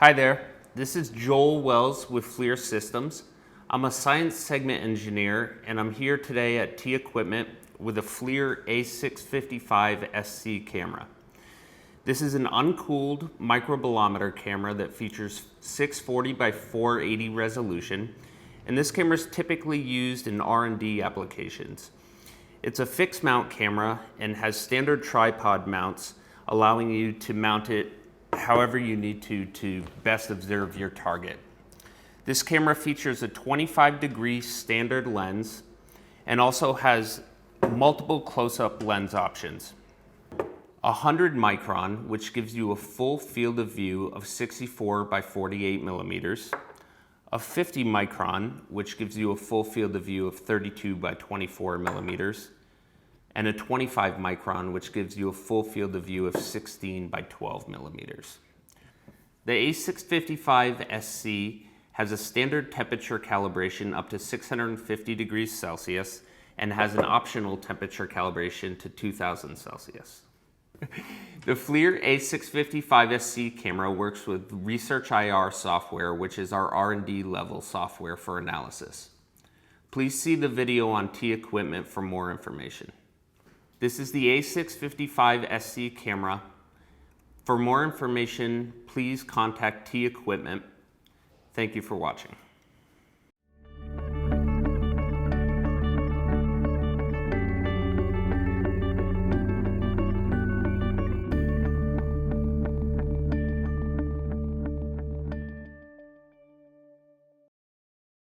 Hi there, this is Joel Wells with FLIR Systems. I'm a science segment engineer and I'm here today at T Equipment with a FLIR A655sc camera. This is an uncooled microbolometer camera that features 640 by 480 resolution, and this camera is typically used in R&D applications. It's a fixed mount camera and has standard tripod mounts, allowing you to mount it however you need to best observe your target. This camera features a 25-degree standard lens and also has multiple close-up lens options. 100 micron, which gives you a full field of view of 64 by 48 millimeters. A 50 micron, which gives you a full field of view of 32 by 24 millimeters. And a 25 micron, which gives you a full field of view of 16 by 12 millimeters. The A655sc has a standard temperature calibration up to 650 degrees Celsius and has an optional temperature calibration to 2000 Celsius. The FLIR A655sc camera works with ResearchIR software, which is our R&D level software for analysis. Please see the video on T Equipment for more information. This is the A655sc camera. For more information, please contact T Equipment. Thank you for watching.